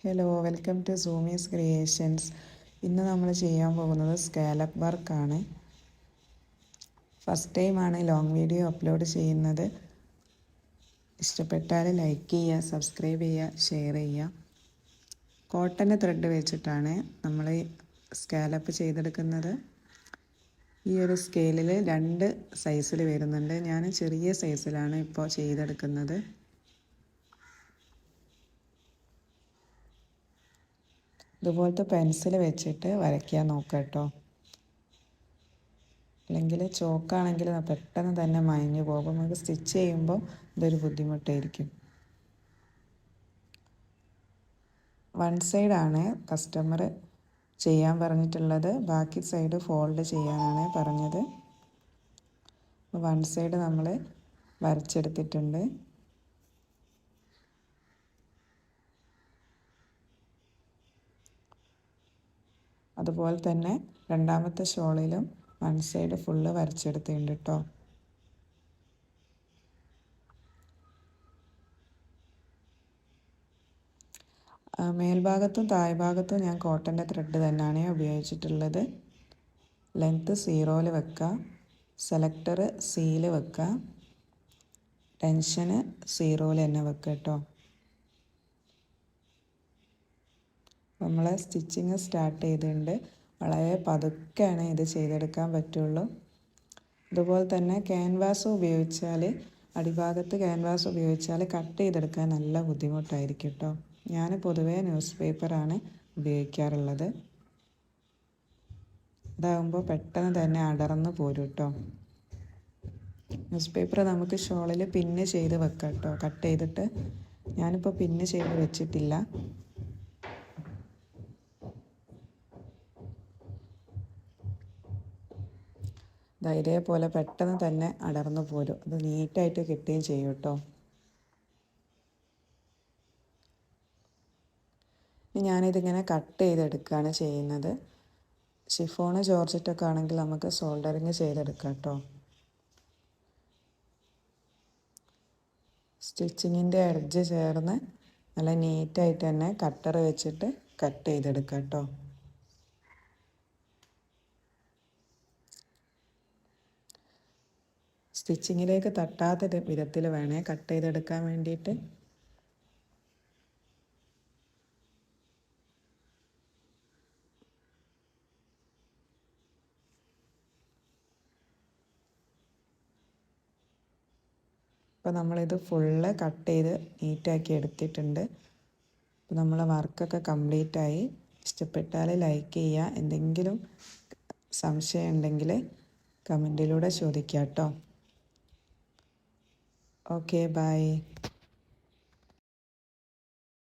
Hello, welcome to സൂമീസ് creations. ഇന്ന് നമ്മൾ ചെയ്യാൻ പോകുന്നത് സ്കാലപ്പ് വർക്കാണ്. ഫസ്റ്റ് ടൈമാണ് ലോങ് വീഡിയോ അപ്ലോഡ് ചെയ്യുന്നത്. ഇഷ്ടപ്പെട്ടാൽ ലൈക്ക് ചെയ്യുക, സബ്സ്ക്രൈബ് ചെയ്യുക, ഷെയർ ചെയ്യുക. കോട്ടൺ ത്രെഡ് വെച്ചിട്ടാണ് നമ്മൾ സ്കാലപ്പ് ചെയ്തെടുക്കുന്നത്. ഈ ഒരു സ്കെയിലിൽ 2 സൈസിൽ വരുന്നുണ്ട്. ഞാൻ ചെറിയ സൈസിലാണ് ഇപ്പോൾ ചെയ്തെടുക്കുന്നത്. ഇതുപോലത്തെ പെൻസിൽ വെച്ചിട്ട് വരയ്ക്കാൻ നോക്കുക കേട്ടോ. അല്ലെങ്കിൽ ചോക്കാണെങ്കിൽ പെട്ടെന്ന് തന്നെ മയഞ്ഞു പോകും. നമുക്ക് സ്റ്റിച്ച് ചെയ്യുമ്പോൾ ഇതൊരു ബുദ്ധിമുട്ടായിരിക്കും. 1 സൈഡാണ് കസ്റ്റമർ ചെയ്യാൻ പറഞ്ഞിട്ടുള്ളത്, ബാക്കി സൈഡ് ഫോൾഡ് ചെയ്യാനാണ് പറഞ്ഞത്. 1 സൈഡ് നമ്മൾ വരച്ചെടുത്തിട്ടുണ്ട്. അതുപോലെ തന്നെ രണ്ടാമത്തെ ഷോളിലും 1 സൈഡ് ഫുള്ള് വരച്ചെടുത്തിട്ടുണ്ട് കേട്ടോ. മേൽഭാഗത്തും താഴ്ഭാഗത്തും ഞാൻ കോട്ടൻ്റെ ത്രെഡ് തന്നെയാണ് ഉപയോഗിച്ചിട്ടുള്ളത്. ലെങ്ത്ത് 0 വെക്കുക, സെലക്ടർ C വെക്കുക, ടെൻഷന് 0 തന്നെ വെക്കുക കേട്ടോ. നമ്മൾ സ്റ്റിച്ചിങ് സ്റ്റാർട്ട് ചെയ്തിട്ടുണ്ട്. വളരെ പതുക്കെയാണ് ഇത് ചെയ്തെടുക്കാൻ പറ്റുള്ളൂ. അതുപോലെ തന്നെ അടിഭാഗത്ത് ക്യാൻവാസ് ഉപയോഗിച്ചാൽ കട്ട് ചെയ്തെടുക്കാൻ നല്ല ബുദ്ധിമുട്ടായിരിക്കും കേട്ടോ. ഞാൻ പൊതുവേ ന്യൂസ് പേപ്പറാണ് ഉപയോഗിക്കാറുള്ളത്. ഇതാകുമ്പോൾ പെട്ടെന്ന് തന്നെ അടർന്ന് പോരും കേട്ടോ. ന്യൂസ് പേപ്പർ നമുക്ക് ഷോളിൽ പിന്ന് ചെയ്ത് വെക്കാം കേട്ടോ, കട്ട് ചെയ്തിട്ട്. ഞാനിപ്പോൾ പിന്ന് ചെയ്ത് വെച്ചിട്ടില്ല. ഇതേപോലെ പെട്ടെന്ന് തന്നെ അടർന്നു പോരും. അത് നീറ്റായിട്ട് കിട്ടുകയും ചെയ്യും കേട്ടോ. ഞാനിതിങ്ങനെ കട്ട് ചെയ്തെടുക്കുകയാണ് ചെയ്യുന്നത്. ഷിഫോണ് ജോർജറ്റൊക്കെ ആണെങ്കിൽ നമുക്ക് സോൾഡറിങ് ചെയ്തെടുക്കാം കേട്ടോ. സ്റ്റിച്ചിങ്ങിൻ്റെ എഡ്ജ് ചേർന്ന് നല്ല നീറ്റായിട്ട് തന്നെ കട്ടർ വെച്ചിട്ട് കട്ട് ചെയ്തെടുക്കാം കേട്ടോ. സ്റ്റിച്ചിങ്ങിലേക്ക് തട്ടാത്ത വിധത്തിൽ വേണേ കട്ട് ചെയ്തെടുക്കാൻ വേണ്ടിയിട്ട്. അപ്പോൾ നമ്മളിത് ഫുള്ള് കട്ട് ചെയ്ത് നീറ്റാക്കി എടുത്തിട്ടുണ്ട്. അപ്പോൾ നമ്മളെ വർക്കൊക്കെ കംപ്ലീറ്റായി. ഇഷ്ടപ്പെട്ടാൽ ലൈക്ക് ചെയ്യുക. എന്തെങ്കിലും സംശയം ഉണ്ടെങ്കിൽ കമൻറ്റിലൂടെ ചോദിക്കാം കേട്ടോ. Okay, by.